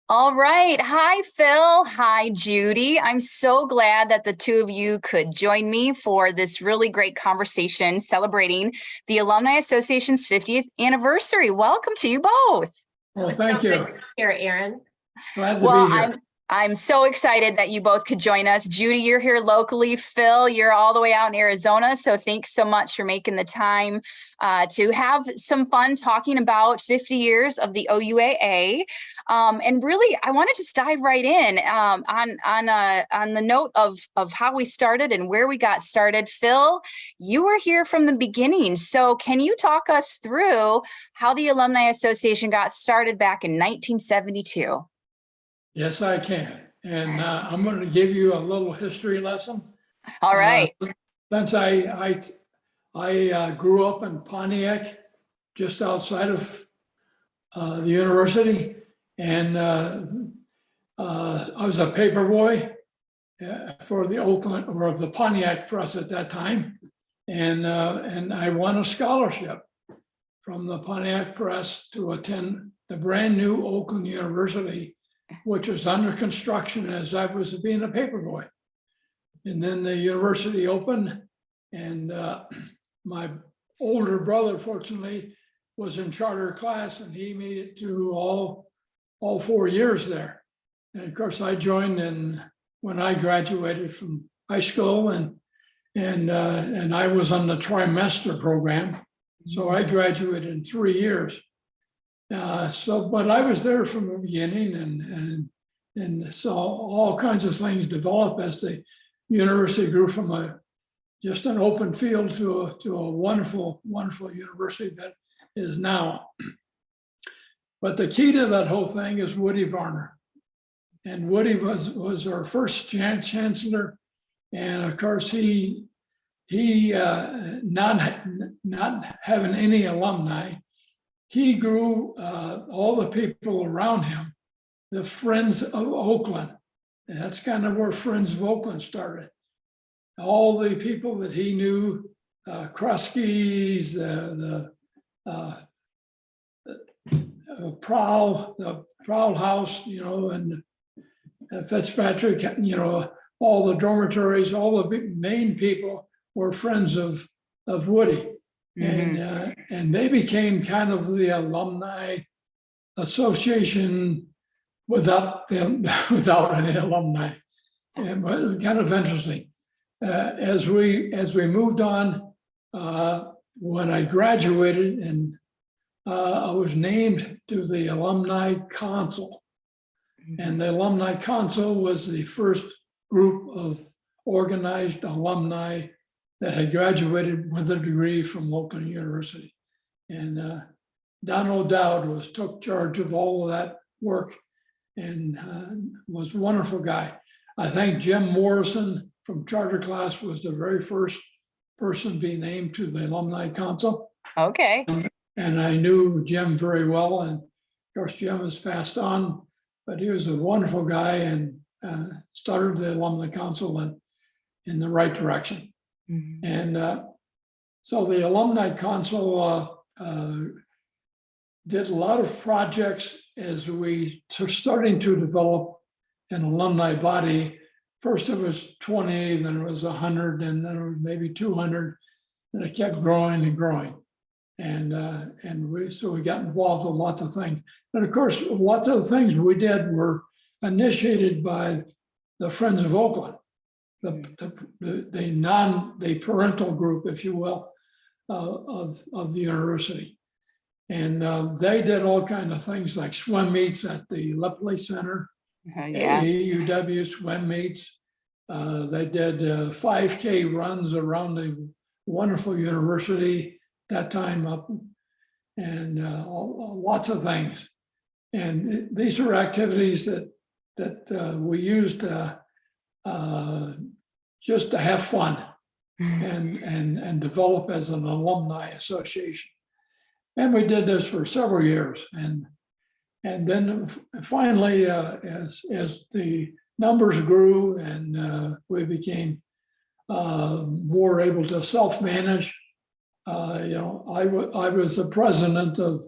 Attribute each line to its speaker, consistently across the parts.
Speaker 1: All right. Hi, Phil. Hi, Judy. I'm so glad that the two of you could join me for this really great conversation celebrating the Alumni Association's 50th anniversary. Welcome to you both.
Speaker 2: Well, thank you.
Speaker 3: Here, Erin.
Speaker 2: Glad to
Speaker 1: Well,
Speaker 2: be here.
Speaker 1: I'm so excited that you both could join us. Judy, you're here locally. Phil, you're all the way out in Arizona. So thanks so much for making the time to have some fun talking about 50 years of the OUAA. And really, I want to just dive right in on the note of how we started and where we got started. Phil, you were here from the beginning. So can you talk us through how the Alumni Association got started back in 1972?
Speaker 2: Yes, I can. And I'm going to give you a little history lesson.
Speaker 1: All right.
Speaker 2: Since I grew up in Pontiac, just outside of the university, and I was a paper boy for the Oakland or the Pontiac Press at that time, and I won a scholarship from the Pontiac Press to attend the brand new Oakland University, which was under construction as I was being a paper boy. And then the university opened, and my older brother, fortunately, was in charter class, and he made it through all 4 years there. And of course, I joined when I graduated from high school, and I was on the trimester program, so I graduated in 3 years. But I was there from the beginning, and saw all kinds of things develop as the university grew from just an open field to a wonderful university that is now. But the key to that whole thing is Woody Varner, and Woody was our first chancellor, and of course he not having any alumni. He grew all the people around him, the Friends of Oakland. And that's kind of where Friends of Oakland started. All the people that he knew, Kruskies, the Prowl House, and Fitzpatrick, all the dormitories, all the big main people were friends of Woody. Mm-hmm. And they became kind of the alumni association without any alumni, but it was kind of interesting. As we moved on, when I graduated, and I was named to the alumni council, and the alumni council was the first group of organized alumni that had graduated with a degree from Oakland University. And Don O'Dowd took charge of all of that work, and was a wonderful guy. I think Jim Morrison from charter class was the very first person to be named to the alumni council.
Speaker 1: Okay.
Speaker 2: And I knew Jim very well, and of course Jim has passed on, but he was a wonderful guy, and started the alumni council in the right direction. Mm-hmm. And so the alumni council did a lot of projects as we were starting to develop an alumni body. First it was 20, then it was 100, and then it was maybe 200, and it kept growing and growing. And we got involved in lots of things. And of course, lots of the things we did were initiated by the Friends of Oakland, the parental group, if you will, of the university. And they did all kinds of things like swim meets at the Lepley Center, AUW swim meets. They did 5K runs around the wonderful university that time up, and lots of things. And these are activities that we used just to have fun and develop as an alumni association. And we did this for several years. And then finally, as the numbers grew and we became more able to self-manage, I was the president of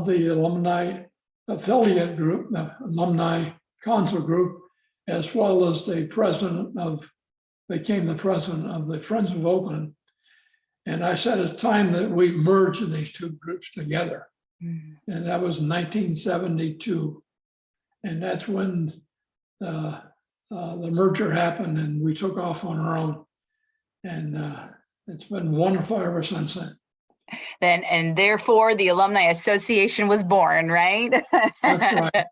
Speaker 2: the alumni affiliate group, the alumni council group, as well as the became the president of the Friends of Oakland. And I said it's time that we merge these two groups together. And that was 1972. And that's when the merger happened and we took off on our own. And it's been wonderful ever since then.
Speaker 1: And therefore the Alumni Association was born, right?
Speaker 2: That's right.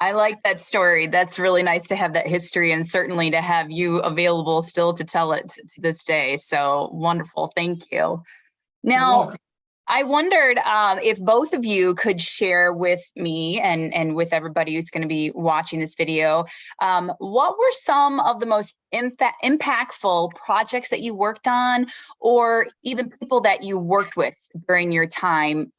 Speaker 1: I like that story. That's really nice to have that history and certainly to have you available still to tell it to this day. So wonderful. Thank you.
Speaker 2: You're
Speaker 1: Now,
Speaker 2: welcome.
Speaker 1: I wondered if both of you could share with me and with everybody who's going to be watching this video, what were some of the most impactful projects that you worked on, or even people that you worked with during your time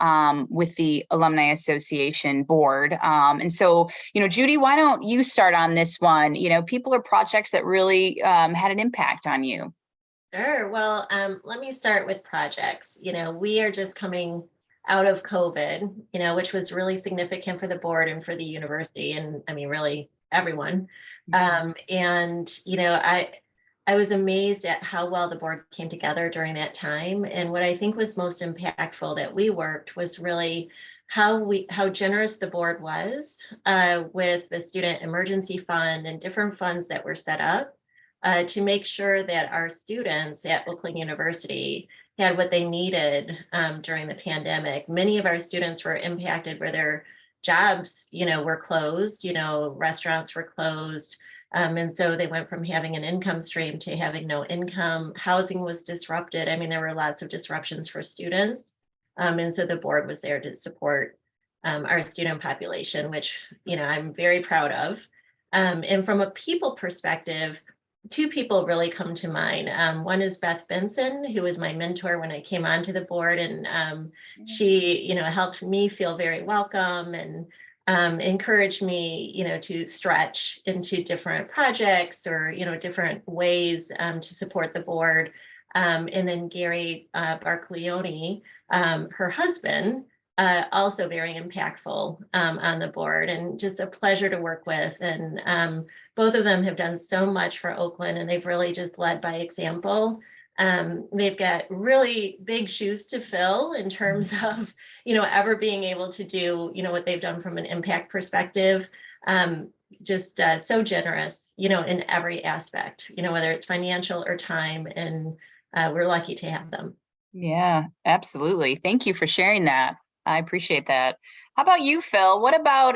Speaker 1: with the Alumni Association board? And so, Judy, why don't you start on this one? People or projects that really had an impact on you.
Speaker 3: Sure. Well, let me start with projects. We are just coming out of COVID, which was really significant for the board and for the university, and I mean, really everyone. And I was amazed at how well the board came together during that time. And what I think was most impactful that we worked was really how generous the board was with the Student Emergency Fund and different funds that were set up. To make sure that our students at Oakland University had what they needed during the pandemic. Many of our students were impacted where their jobs, were closed, restaurants were closed. And so they went from having an income stream to having no income. Housing was disrupted. I mean, there were lots of disruptions for students. And so the board was there to support our student population, which, I'm very proud of. And from a people perspective, two people really come to mind. One is Beth Benson, who was my mentor when I came onto the board, and she, helped me feel very welcome and encouraged me, to stretch into different projects or, different ways to support the board. And then Gary Barcleone, her husband, also very impactful on the board and just a pleasure to work with. And both of them have done so much for Oakland, and they've really just led by example. They've got really big shoes to fill in terms of, ever being able to do, what they've done from an impact perspective. Just so generous, in every aspect, whether it's financial or time, and we're lucky to have them.
Speaker 1: Yeah, absolutely. Thank you for sharing that. I appreciate that. How about you, Phil? What about,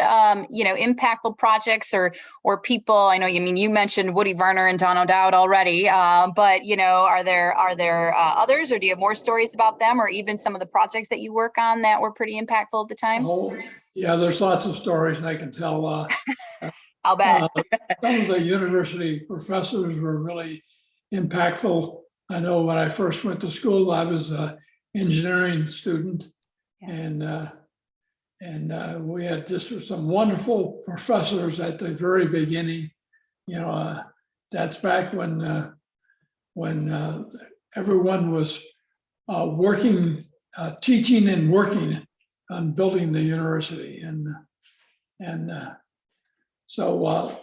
Speaker 1: impactful projects or people? I know, you mentioned Woody Varner and Don O'Dowd already, but, are there others, or do you have more stories about them, or even some of the projects that you work on that were pretty impactful at the time?
Speaker 2: Oh, yeah, there's lots of stories I can tell.
Speaker 1: I'll bet.
Speaker 2: Some of the university professors were really impactful. I know when I first went to school, I was an engineering student. Yeah. And we had just some wonderful professors at the very beginning. That's back when everyone was working, teaching and working on building the university, and so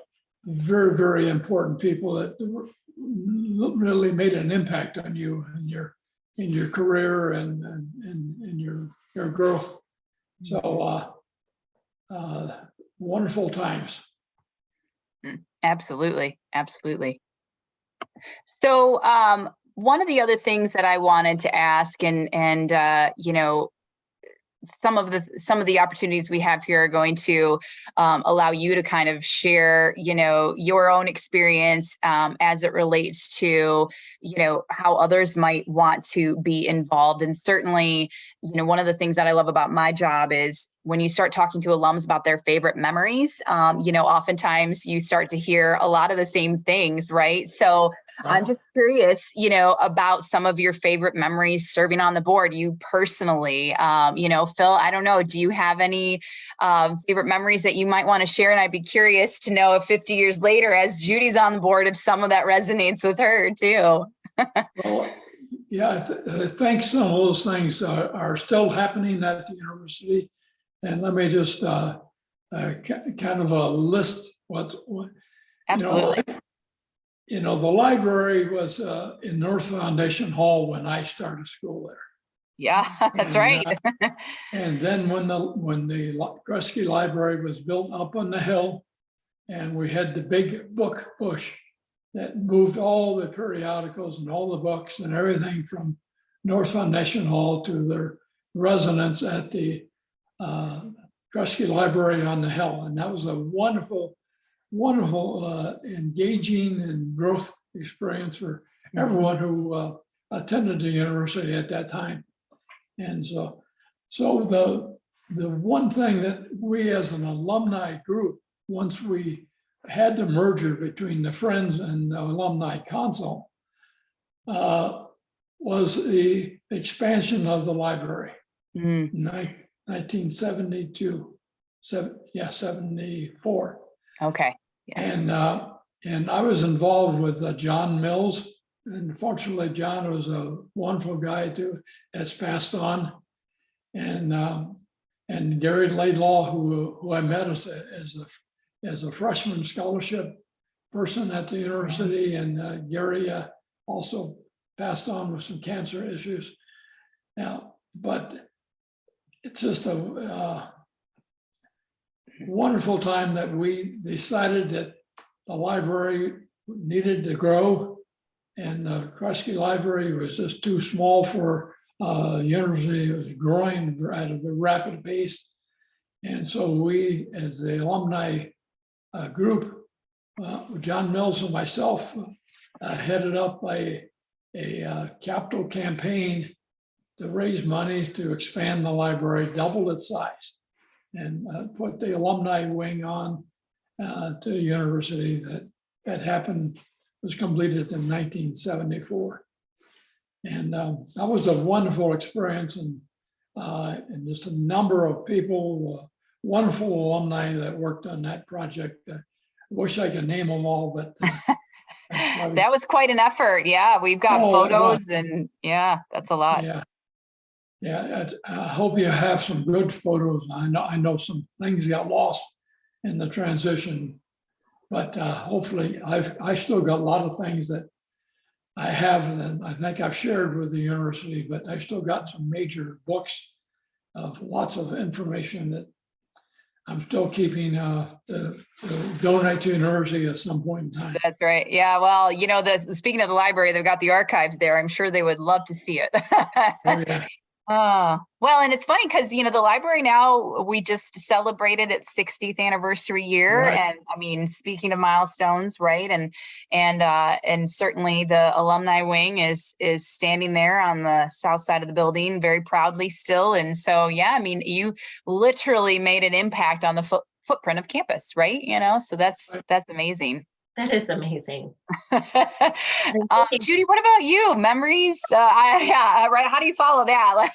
Speaker 2: very, very important people that really made an impact on you and in your career and in your growth. So wonderful times.
Speaker 1: Absolutely. Absolutely. So one of the other things that I wanted to ask, and some of the opportunities we have here are going to allow you to kind of share, your own experience as it relates to, how others might want to be involved. And certainly, one of the things that I love about my job is when you start talking to alums about their favorite memories, oftentimes you start to hear a lot of the same things, right? So I'm just curious, about some of your favorite memories serving on the board, you personally, Phil, I don't know, do you have any favorite memories that you might want to share? And I'd be curious to know if 50 years later, as Judy's on the board, if some of that resonates with her too.
Speaker 2: Well, yeah, I think some of those things are still happening at the university. And let me just kind of list what
Speaker 1: Absolutely.
Speaker 2: the library was in North Foundation Hall when I started school there.
Speaker 1: Yeah, that's
Speaker 2: And,
Speaker 1: right.
Speaker 2: And then when the Kresge Library was built up on the hill, and we had the big book push that moved all the periodicals and all the books and everything from North Foundation Hall to their residence at the Kresge Library on the hill. And that was a wonderful, engaging and growth experience for everyone who attended the university at that time. And so the one thing that we as an alumni group, once we had the merger between the Friends and the Alumni Council, was the expansion of the library.
Speaker 1: Mm.
Speaker 2: 1972, 74.
Speaker 1: Okay. Yeah.
Speaker 2: And I was involved with John Mills. And fortunately, John was a wonderful guy too, that's passed on. And Gary Laidlaw, who I met as a freshman scholarship person at the university, and Gary also passed on with some cancer issues. Now, but it's just a wonderful time that we decided that the library needed to grow, and the Kresge Library was just too small for the university. It was growing at a rapid pace. And so we, as the alumni group, John Mills and myself, headed up a capital campaign to raise money to expand the library, double its size, and put the alumni wing on to the university. That happened, was completed in 1974. And that was a wonderful experience, and just a number of people, wonderful alumni that worked on that project. I wish I could name them all, but
Speaker 1: that was quite an effort. Yeah, we've got photos, and yeah, that's a lot.
Speaker 2: Yeah. I hope you have some good photos. I know some things got lost in the transition, but hopefully I still got a lot of things that I have, and I think I've shared with the university, but I still got some major books of lots of information that I'm still keeping to donate to the university at some point in time.
Speaker 1: That's right. Yeah. Well, speaking of the library, they've got the archives there. I'm sure they would love to see it.
Speaker 2: Oh, yeah.
Speaker 1: Well, and it's funny because, the library now, we just celebrated its 60th anniversary year.
Speaker 2: Right.
Speaker 1: And I mean, speaking of milestones, right. And certainly the alumni wing is standing there on the south side of the building very proudly still. And so, yeah, I mean, you literally made an impact on the footprint of campus, right? So that's amazing.
Speaker 3: That is amazing.
Speaker 1: Judy, what about you? Memories? Right. How do you follow that?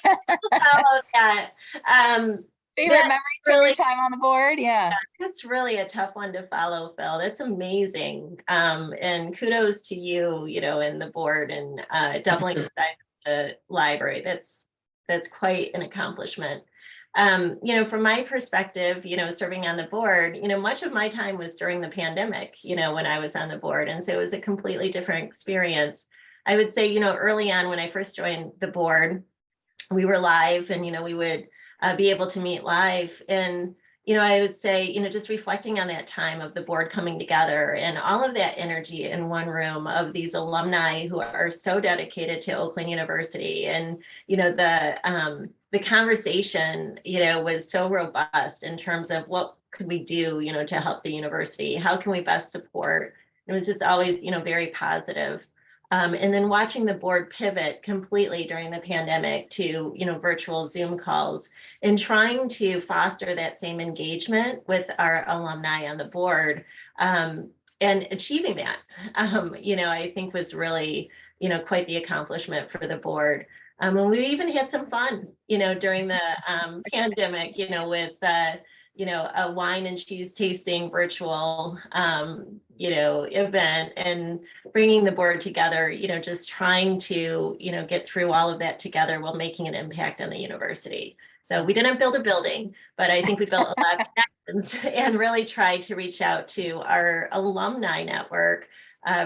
Speaker 1: Favorite memories from your time on the board? Yeah.
Speaker 3: That's really a tough one to follow, Phil. That's amazing. And kudos to you, and the board, and doubling the library. That's quite an accomplishment. From my perspective, serving on the board, much of my time was during the pandemic, when I was on the board. And so it was a completely different experience. I would say, early on when I first joined the board, we were live, and, we would be able to meet live. And, I would say, just reflecting on that time of the board coming together and all of that energy in one room of these alumni who are so dedicated to Oakland University. And, the conversation, was so robust in terms of what could we do, to help the university? How can we best support? It was just always, very positive. And then watching the board pivot completely during the pandemic to, virtual Zoom calls, and trying to foster that same engagement with our alumni on the board, and achieving that, I think was really, quite the accomplishment for the board. And we even had some fun, during the pandemic, with a wine and cheese tasting virtual, event, and bringing the board together, just trying to, get through all of that together while making an impact on the university. So we didn't build a building, but I think we built a lot of connections and really tried to reach out to our alumni network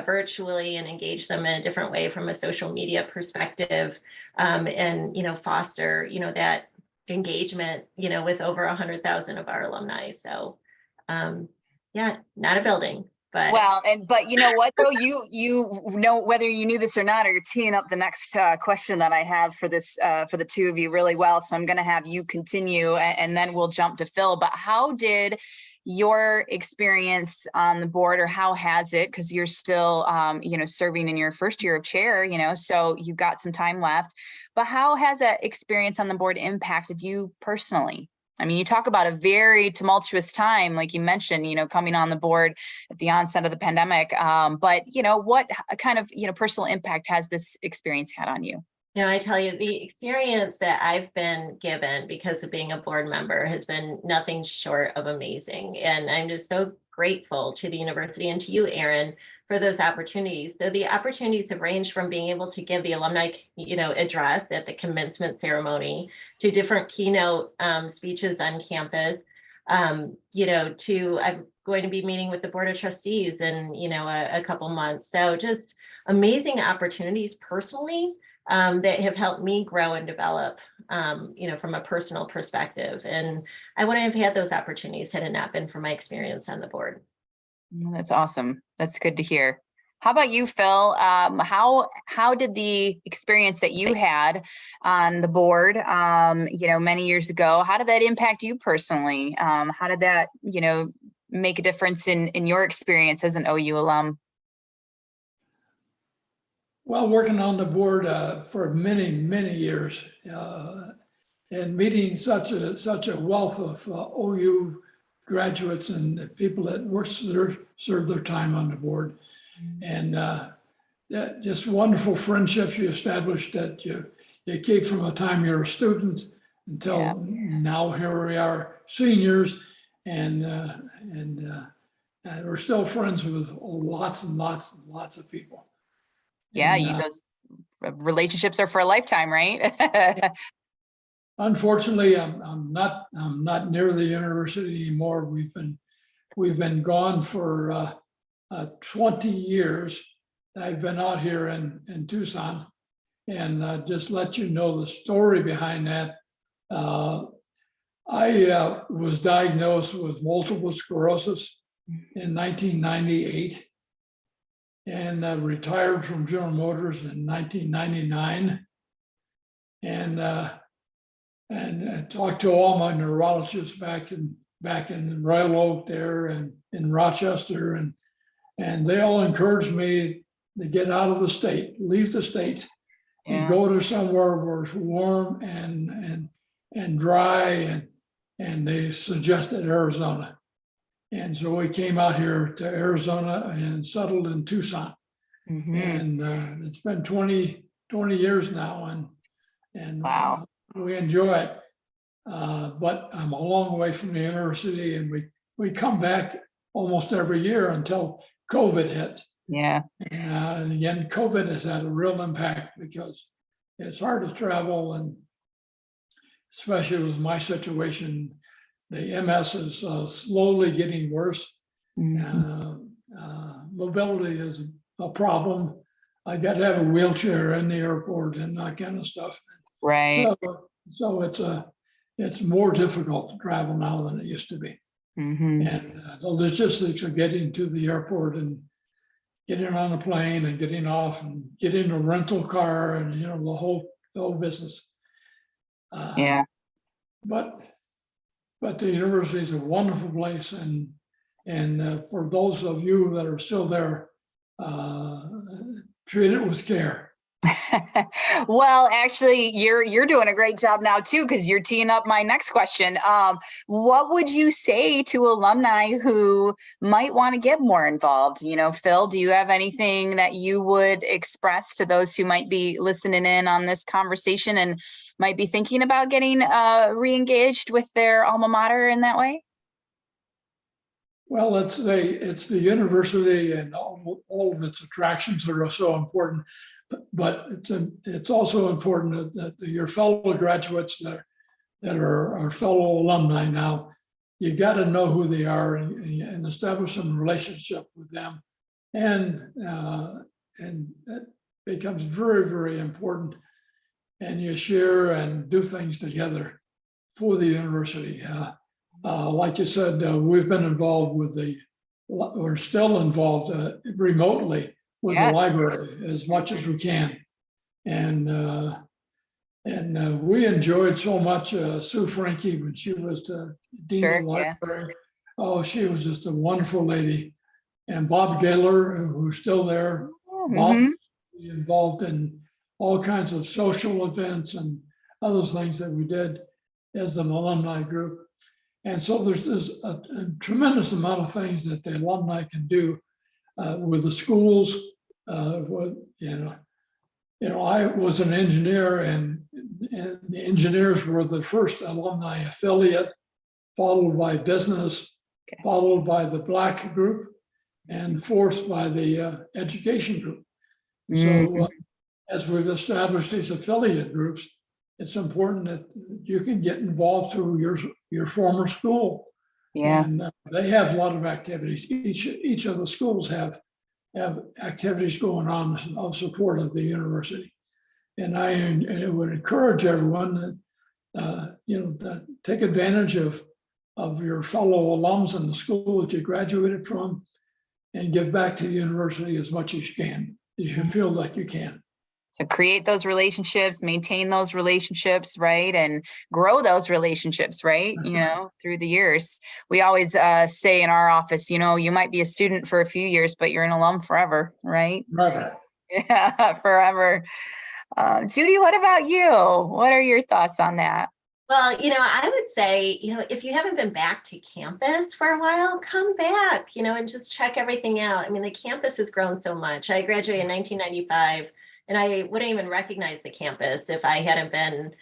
Speaker 3: virtually and engage them in a different way from a social media perspective, and foster that engagement with over 100,000 of our alumni. So yeah, not a building.
Speaker 1: Well, but you know what though, you know, whether you knew this or not, or you're teeing up the next question that I have for this for the two of you really well. So I'm going to have you continue, and then we'll jump to Phil. But how did your experience on the board, or how has it? Because you're still serving in your first year of chair, so you've got some time left. But how has that experience on the board impacted you personally? I mean, you talk about a very tumultuous time, like you mentioned, coming on the board at the onset of the pandemic. But, what kind of, personal impact has this experience had on you?
Speaker 3: I tell you, the experience that I've been given because of being a board member has been nothing short of amazing. And I'm just so grateful to the university and to you, Erin, for those opportunities. So the opportunities have ranged from being able to give the alumni, address at the commencement ceremony, to different keynote speeches on campus, to I'm going to be meeting with the board of trustees in, a couple months. So just amazing opportunities personally that have helped me grow and develop, from a personal perspective. And I wouldn't have had those opportunities had it not been for my experience on the board.
Speaker 1: That's awesome. That's good to hear. How about you, Phil? How did the experience that you had on the board, many years ago, how did that impact you personally? How did that, make a difference in your experience as an OU alum?
Speaker 2: Well, working on the board for many, many years, and meeting such a wealth of OU graduates and people that served their time on the board, and just wonderful friendships you established that you keep from the time you're a student until now. Here we are, seniors, and we're still friends with lots and lots and lots of people.
Speaker 1: Yeah, and, those relationships are for a lifetime, right?
Speaker 2: Unfortunately, I'm not near the university anymore. We've been gone for 20 years. I've been out here in Tucson, and just let you know the story behind that. I was diagnosed with multiple sclerosis in 1998. And retired from General Motors in 1999, and talked to all my neurologists back in Royal Oak there and in Rochester, and they all encouraged me to get out of the state, leave the state, and go to somewhere where it's warm and dry, and they suggested Arizona. And so we came out here to Arizona and settled in Tucson. Mm-hmm. And it's been 20 years now, and
Speaker 1: wow.
Speaker 2: We enjoy it. But I'm a long way from the university, and we come back almost every year until COVID hit.
Speaker 1: Yeah.
Speaker 2: And again, COVID has had a real impact because it's hard to travel, and especially with my situation, the MS is slowly getting worse. Mm-hmm. Mobility is a problem. I got to have a wheelchair in the airport and that kind of stuff.
Speaker 1: Right.
Speaker 2: So it's more difficult to travel now than it used to be. Mm-hmm. And the logistics of getting to the airport and getting on a plane and getting off and getting a rental car and the whole business.
Speaker 1: Yeah.
Speaker 2: But the university is a wonderful place, and for those of you that are still there, treat it with care.
Speaker 1: Well, actually, you're doing a great job now too, because you're teeing up my next question. What would you say to alumni who might want to get more involved? Phil, do you have anything that you would express to those who might be listening in on this conversation and might be thinking about getting re-engaged with their alma mater in that way?
Speaker 2: Well, it's the university and all of its attractions that are so important. But it's also important that your fellow graduates that are our fellow alumni now, you got to know who they are and establish some relationship with them. And that becomes very, very important. And you share and do things together for the university. Like you said, we've been involved with we're still involved remotely with the
Speaker 1: Yes.
Speaker 2: library as much as we can. And we enjoyed so much Sue Frankie when she was the dean
Speaker 1: Sure,
Speaker 2: of the
Speaker 1: yeah.
Speaker 2: library. Oh, she was just a wonderful lady. And Bob Gaylor, who's still there. Bob
Speaker 1: Mhm.
Speaker 2: was involved in all kinds of social events and other things that we did as an alumni group. And so there's a tremendous amount of things that the alumni can do with the schools. I was an engineer, and the engineers were the first alumni affiliate, followed by business, followed by the Black group, and fourth by the education group. So as we've established these affiliate groups, it's important that you can get involved through your former school.
Speaker 1: Yeah.
Speaker 2: And they have a lot of activities. Each of the schools have activities going on of support of the university. And I would encourage everyone that take advantage of your fellow alums in the school that you graduated from, and give back to the university as much as you can. You feel like you can.
Speaker 1: So create those relationships, maintain those relationships, right? And grow those relationships, right? Through the years. We always say in our office, you might be a student for a few years, but you're an alum forever, right?
Speaker 2: Right.
Speaker 1: Yeah, forever. Judy, what about you? What are your thoughts on that?
Speaker 3: Well, I would say, if you haven't been back to campus for a while, come back, and just check everything out. I mean, the campus has grown so much. I graduated in 1995, and I wouldn't even recognize the campus if I hadn't been,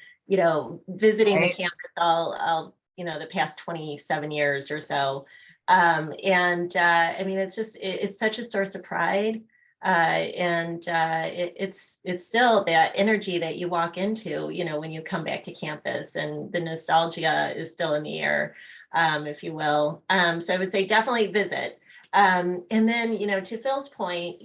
Speaker 3: visiting the campus all the past 27 years or so. I mean, it's such a source of pride. It's still that energy that you walk into, when you come back to campus, and the nostalgia is still in the air, if you will. So I would say definitely visit. And then, to Phil's point,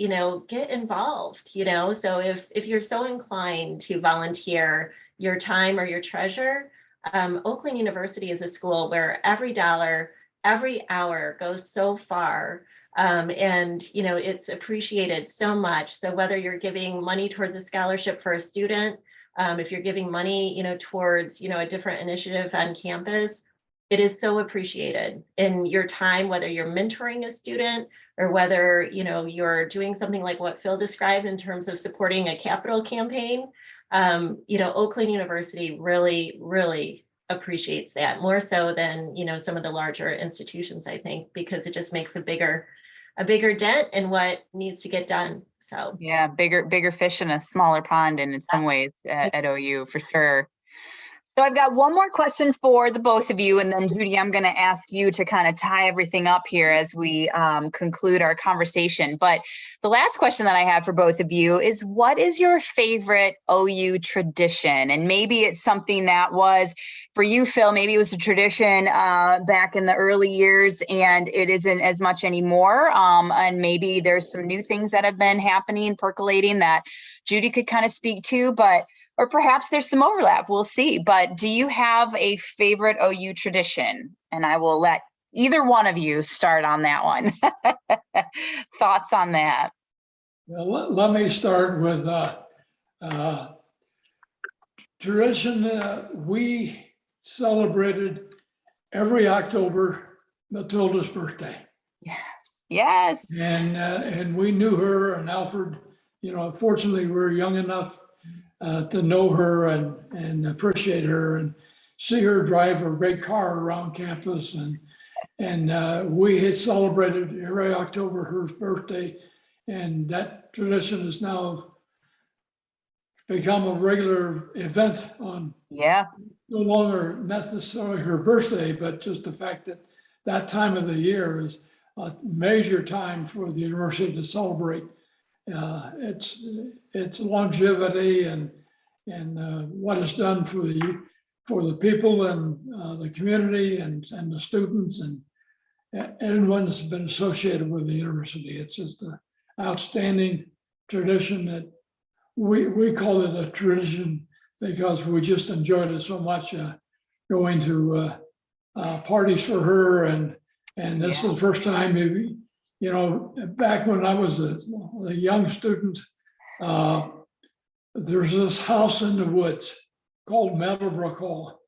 Speaker 3: get involved, so if you're so inclined to volunteer your time or your treasure, Oakland University is a school where every dollar, every hour goes so far. It's appreciated so much. So whether you're giving money towards a scholarship for a student, if you're giving money, towards, a different initiative on campus, it is so appreciated. In your time, whether you're mentoring a student or whether, you're doing something like what Phil described in terms of supporting a capital campaign, Oakland University really, really appreciates that more so than, some of the larger institutions, I think, because it just makes a bigger dent in what needs to get done. So
Speaker 1: yeah, bigger fish in a smaller pond in some ways at OU for sure. So I've got one more question for the both of you, and then Judy, I'm going to ask you to kind of tie everything up here as we conclude our conversation. But the last question that I have for both of you is, what is your favorite OU tradition? And maybe it's something that was for you, Phil, maybe it was a tradition back in the early years and it isn't as much anymore. And maybe there's some new things that have been happening, percolating, that Judy could kind of speak to, or perhaps there's some overlap, we'll see. But do you have a favorite OU tradition? And I will let either one of you start on that one. Thoughts on that?
Speaker 2: Well, let me start with tradition. We celebrated every October Matilda's birthday.
Speaker 1: Yes.
Speaker 2: And we knew her and Alfred, fortunately we were young enough to know her and appreciate her and see her drive her big car around campus. And we had celebrated every October her birthday. And that tradition has now become a regular event on no longer necessarily her birthday, but just the fact that that time of the year is a major time for the university to celebrate its longevity and what it's done for the for the people and the community and the students and everyone that's been associated with the university. It's just an outstanding tradition that we call it a tradition because we just enjoyed it so much, going to parties for her. And this is the first time, back when I was a young student, there's this house in the woods called Meadowbrook Hall.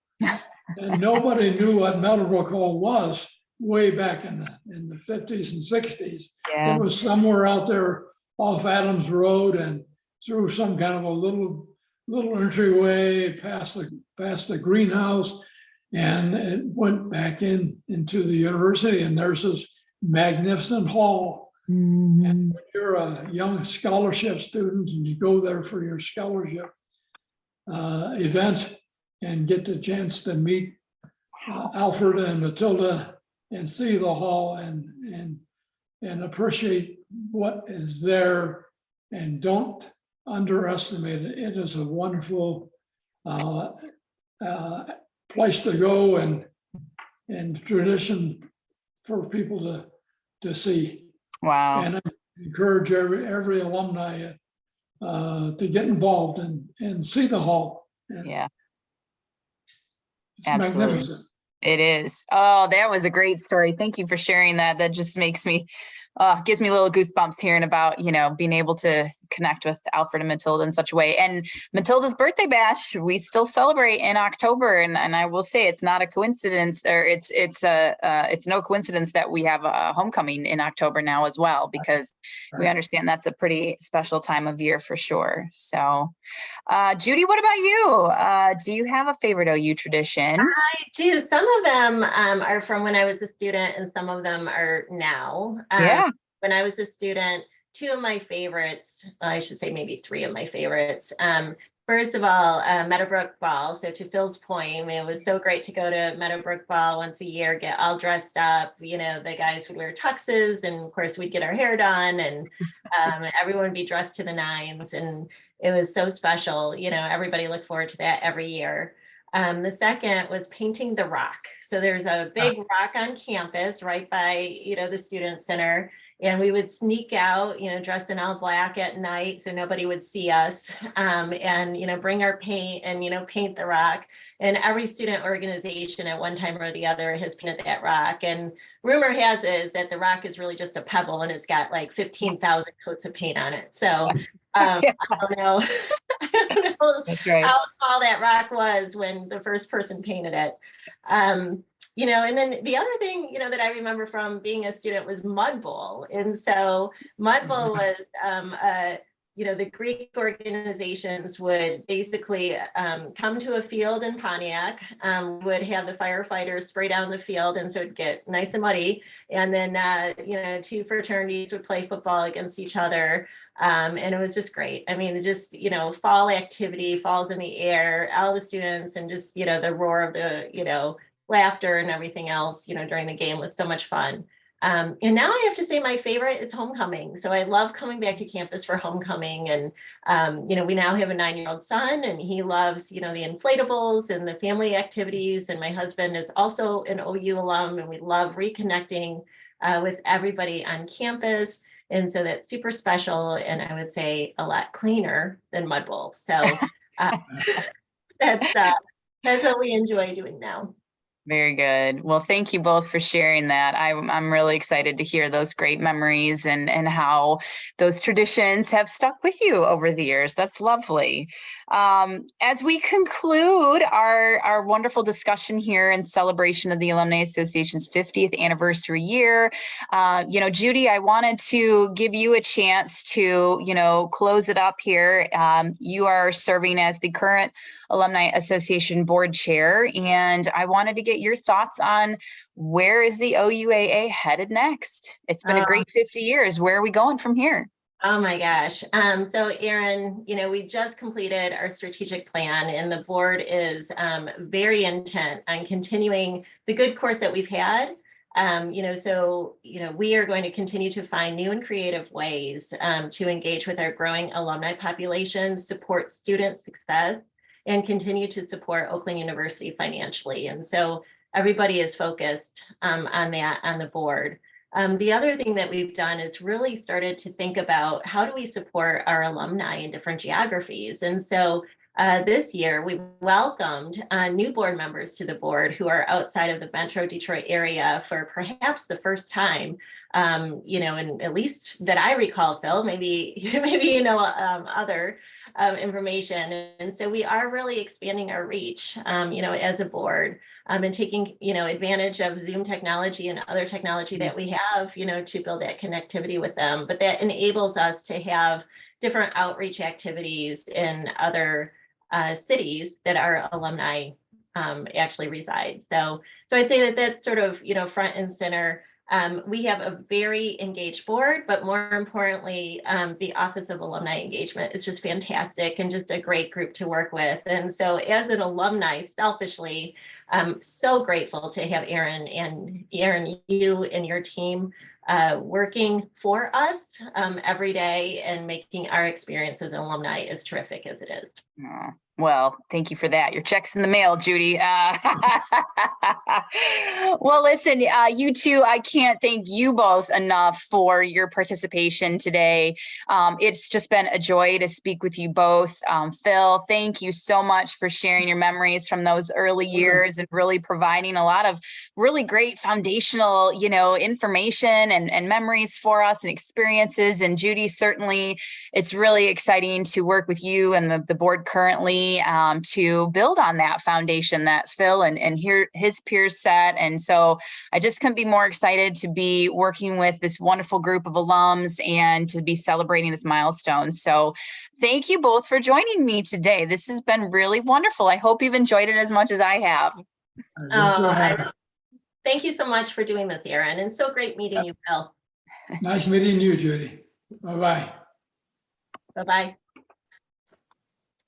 Speaker 2: And nobody knew what Meadowbrook Hall was way back in the 50s and 60s.
Speaker 1: Yeah.
Speaker 2: It was somewhere out there off Adams Road and through some kind of a little entryway past the greenhouse, and it went back into the university, and there's this magnificent hall.
Speaker 1: Mm-hmm.
Speaker 2: And when you're a young scholarship student and you go there for your scholarship event and get the chance to meet Alfred and Matilda and see the hall and appreciate what is there, and don't underestimate it. It is a wonderful place to go and tradition for people to see.
Speaker 1: Wow.
Speaker 2: And I encourage every alumni to get involved and see the hall. And
Speaker 1: Yeah.
Speaker 2: it's
Speaker 1: Absolutely.
Speaker 2: magnificent.
Speaker 1: It is. Oh, that was a great story. Thank you for sharing that. That just makes me, gives me little goosebumps hearing about, being able to connect with Alfred and Matilda in such a way. And Matilda's birthday bash, we still celebrate in October. And I will say it's not a coincidence, or it's no coincidence that we have a homecoming in October now as well, because we understand that's a pretty special time of year for sure. So, Judy, what about you? Do you have a favorite OU tradition?
Speaker 3: I do. Some of them are from when I was a student, and some of them are now.
Speaker 1: Yeah.
Speaker 3: When I was a student, two of my favorites, I should say maybe three of my favorites. First of all, Meadowbrook Ball. So to Phil's point, it was so great to go to Meadowbrook Ball once a year, get all dressed up. The guys would wear tuxes, and of course we'd get our hair done, and everyone would be dressed to the nines. And it was so special. Everybody looked forward to that every year. The second was painting the rock. So there's a big rock on campus right by, the student center. And we would sneak out, dressed in all black at night so nobody would see us, and, bring our paint and, paint the rock. And every student organization at one time or the other has painted that rock. And rumor has it is that the rock is really just a pebble, and it's got like 15,000 coats of paint on it. So I don't know,
Speaker 1: That's right.
Speaker 3: how small that rock was when the first person painted it. And then the other thing, that I remember from being a student was Mud Bowl. And so Mud Bowl was, the Greek organizations would basically come to a field in Pontiac, would have the firefighters spray down the field, and so it'd get nice and muddy. And then, two fraternities would play football against each other. And it was just great. I mean, just, fall activity, falls in the air, all the students, and just, the roar of the, laughter and everything else, during the game was so much fun. And now I have to say my favorite is homecoming. So I love coming back to campus for homecoming. And, we now have a 9-year-old son, and he loves, the inflatables and the family activities. And my husband is also an OU alum, and we love reconnecting with everybody on campus. And so that's super special. And I would say a lot cleaner than Mud Bowl. So that's what we enjoy doing now.
Speaker 1: Very good. Well, thank you both for sharing that. I'm really excited to hear those great memories and how those traditions have stuck with you over the years. That's lovely. As we conclude our wonderful discussion here in celebration of the Alumni Association's 50th anniversary year, Judy, I wanted to give you a chance to, close it up here. You are serving as the current Alumni Association board chair, and I wanted to get your thoughts on where is the OUAA headed next? It's been a great 50 years. Where are we going from here?
Speaker 3: Oh my gosh. So Erin, we just completed our strategic plan, and the board is very intent on continuing the good course that we've had. We are going to continue to find new and creative ways to engage with our growing alumni population, support student success, and continue to support Oakland University financially. And so everybody is focused on that on the board. The other thing that we've done is really started to think about how do we support our alumni in different geographies. And so this year we welcomed new board members to the board who are outside of the Metro Detroit area for perhaps the first time, and at least that I recall, Phil, maybe other information. And so we are really expanding our reach, as a board, and taking, advantage of Zoom technology and other technology that we have, to build that connectivity with them. But that enables us to have different outreach activities in other cities that our alumni actually reside. So I'd say that that's sort of, front and center. We have a very engaged board, but more importantly, the Office of Alumni Engagement is just fantastic and just a great group to work with. And so as an alumni, selfishly, I'm so grateful to have Erin, you and your team working for us every day and making our experience as an alumni as terrific as it is.
Speaker 1: Oh, well, thank you for that. Your check's in the mail, Judy. Well, listen, you two, I can't thank you both enough for your participation today. It's just been a joy to speak with you both. Phil, thank you so much for sharing your memories from those early years and really providing a lot of really great foundational, information and memories for us and experiences. And Judy, certainly, it's really exciting to work with you and the board currently to build on that foundation that Phil and his peers set. And so I just couldn't be more excited to be working with this wonderful group of alums and to be celebrating this milestone. So thank you both for joining me today. This has been really wonderful. I hope you've enjoyed it as much as I have.
Speaker 3: Thank you so much for doing this, Erin, and so great meeting you, Phil.
Speaker 2: Nice meeting you, Judy. Bye-bye.
Speaker 3: Bye-bye.